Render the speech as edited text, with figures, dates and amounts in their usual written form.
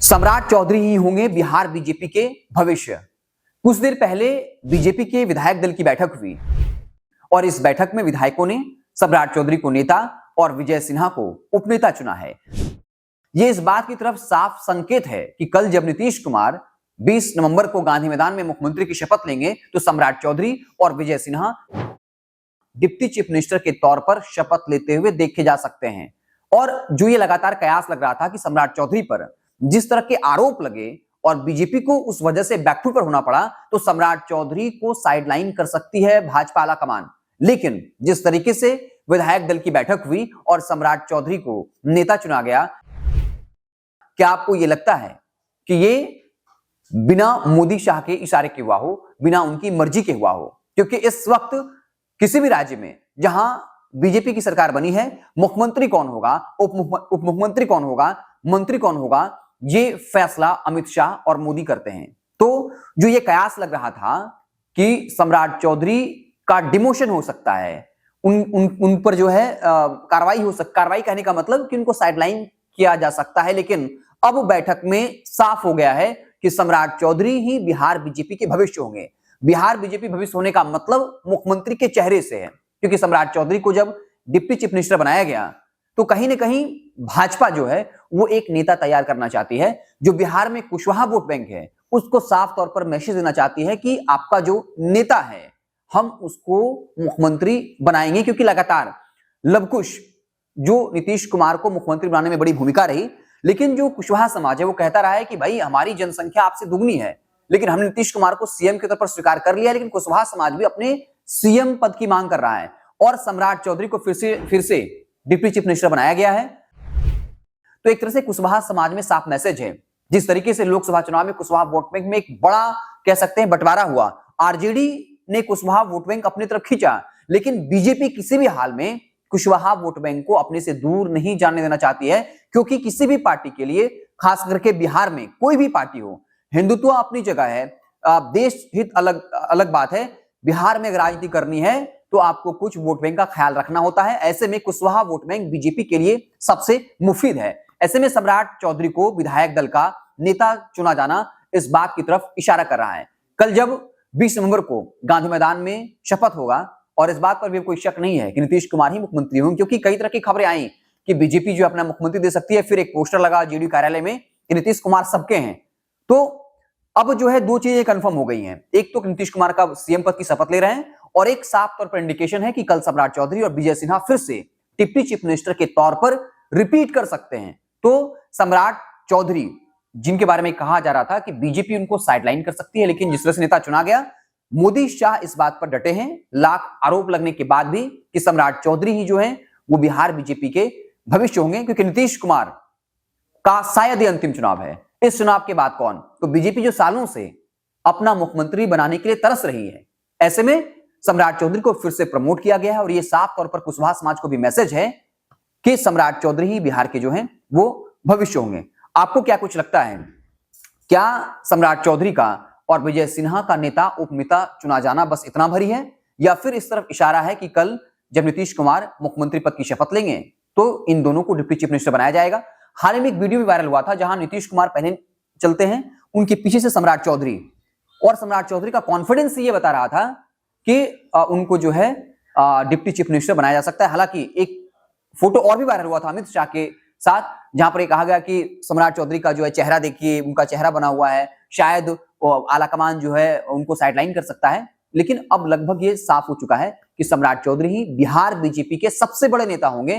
सम्राट चौधरी ही होंगे बिहार बीजेपी के भविष्य। कुछ देर पहले बीजेपी के विधायक दल की बैठक हुई और इस बैठक में विधायकों ने सम्राट चौधरी को नेता और विजय सिन्हा को उपनेता चुना है। यह इस बात की तरफ साफ संकेत है कि कल जब नीतीश कुमार 20 नवंबर को गांधी मैदान में मुख्यमंत्री की शपथ लेंगे तो सम्राट चौधरी और Vijay Sinha deputy chief minister के तौर पर शपथ लेते हुए देखे जा सकते हैं। और जो ये लगातार कयास लग रहा था कि सम्राट चौधरी पर जिस तरह के आरोप लगे और बीजेपी को उस वजह से बैकफुट पर होना पड़ा, तो सम्राट चौधरी को साइडलाइन कर सकती है भाजपा आला कमान। लेकिन जिस तरीके से विधायक दल की बैठक हुई और सम्राट चौधरी को नेता चुना गया, क्या आपको यह लगता है कि ये बिना मोदी शाह के इशारे के हुआ हो, बिना उनकी मर्जी के हुआ हो? क्योंकि इस वक्त किसी भी राज्य में जहां बीजेपी की सरकार बनी है, मुख्यमंत्री कौन होगा, उप मुख्यमंत्री कौन होगा, मंत्री कौन होगा, ये फैसला अमित शाह और मोदी करते हैं। तो जो ये कयास लग रहा था कि सम्राट चौधरी का डिमोशन हो सकता है, उन पर जो है कार्रवाई कहने का मतलब कि उनको साइडलाइन किया जा सकता है। लेकिन अब बैठक में साफ हो गया है कि सम्राट चौधरी ही बिहार बीजेपी के भविष्य होंगे। बिहार बीजेपी भविष्य होने का मतलब मुख्यमंत्री के चेहरे से है, क्योंकि सम्राट चौधरी को जब डिप्टी चीफ मिनिस्टर बनाया गया तो कहीं ना कहीं भाजपा जो है वो एक नेता तैयार करना चाहती है जो बिहार में कुशवाहा वोट बैंक है, उसको साफ तौर पर मैसेज देना चाहती है कि आपका जो नेता है हम उसको मुख्यमंत्री बनाएंगे। क्योंकि लगातार लवकुश जो नीतीश कुमार को मुख्यमंत्री बनाने में बड़ी भूमिका रही, लेकिन जो कुशवाहा समाज है वो कहता रहा है कि भाई हमारी जनसंख्या आपसे दुगनी है, लेकिन हमने नीतीश कुमार को सीएम के तौर पर स्वीकार कर लिया, लेकिन कुशवाहा समाज भी अपने सीएम पद की मांग कर रहा है और सम्राट चौधरी को फिर से डिप्टी चीफ मिनिस्टर बनाया गया है। तो एक तरह से कुशवाहा समाज में साफ मैसेज है। जिस तरीके से लोकसभा चुनाव में कुशवाहा वोट बैंक में एक बड़ा कह सकते हैं बंटवारा हुआ, आरजेडी ने कुशवाहा वोट बैंक अपनी तरफ खींचा, लेकिन बीजेपी किसी भी हाल में कुशवाहा वोट बैंक को अपने से दूर नहीं जाने देना चाहती है। क्योंकि किसी भी पार्टी के लिए, खास करके बिहार में कोई भी पार्टी हो, हिंदुत्व अपनी जगह है, देश हित अलग बात है। बिहार में राजनीति करनी है तो आपको कुछ वोट बैंक का ख्याल रखना होता है। ऐसे में कुशवाहा वोट बैंक बीजेपी के लिए सबसे मुफीद है। ऐसे में सम्राट चौधरी को विधायक दल का नेता चुना जाना इस बात की तरफ इशारा कर रहा है। कल जब 20 नवंबर को गांधी मैदान में शपथ होगा, और इस बात पर भी कोई शक नहीं है कि नीतीश कुमार ही मुख्यमंत्री होंगे, क्योंकि कई तरह की खबरें आई कि बीजेपी जो अपना मुख्यमंत्री दे सकती है। फिर एक पोस्टर लगा जेडीयू कार्यालय में कि नीतीश कुमार सबके हैं। तो अब जो है दो चीजें कंफर्म हो गई हैं। एक तो नीतीश कुमार का सीएम पद की शपथ ले रहे हैं, और एक साफ तौर पर इंडिकेशन है कि कल सम्राट चौधरी और विजय सिन्हा फिर से डिप्टी चीफ मिनिस्टर के तौर पर रिपीट कर सकते हैं। तो सम्राट चौधरी जिनके बारे में कहा जा रहा था कि बीजेपी उनको साइडलाइन कर सकती है, लेकिन जिस तरह से नेता चुना गया, मोदी शाह इस बात पर डटे हैं, लाख आरोप लगने के बाद भी, कि सम्राट चौधरी ही जो है वो बिहार बीजेपी के भविष्य होंगे। क्योंकि नीतीश कुमार का शायद ही अंतिम चुनाव है। इस चुनाव के बाद कौन? तो बीजेपी जो सालों से अपना मुख्यमंत्री बनाने के लिए तरस रही है, ऐसे में सम्राट चौधरी को फिर से प्रमोट किया गया है। और यह साफ तौर पर कुशवाहा समाज को भी मैसेज है कि सम्राट चौधरी ही बिहार के जो हैं वो भविष्य होंगे। आपको क्या कुछ लगता है? क्या सम्राट चौधरी का और विजय सिन्हा का नेता उपनेता चुना जाना बस इतना भरी है, या फिर इस तरफ इशारा है कि कल जब नीतीश कुमार मुख्यमंत्री पद की शपथ लेंगे तो इन दोनों को डिप्टी चीफ मिनिस्टर बनाया जाएगा? हाल ही में एक वीडियो भी वायरल हुआ था जहां नीतीश कुमार पहले चलते हैं, उनके पीछे से सम्राट चौधरी, और सम्राट चौधरी का कॉन्फिडेंस ये बता रहा था कि उनको जो है डिप्टी चीफ मिनिस्टर बनाया जा सकता है। हालांकि एक फोटो और भी वायरल हुआ था अमित शाह के साथ, जहां पर कहा गया कि सम्राट चौधरी का जो है चेहरा देखिए, उनका चेहरा बना हुआ है, शायद आलाकमान जो है उनको साइडलाइन कर सकता है। लेकिन अब लगभग ये साफ हो चुका है कि सम्राट चौधरी ही बिहार बीजेपी के सबसे बड़े नेता होंगे।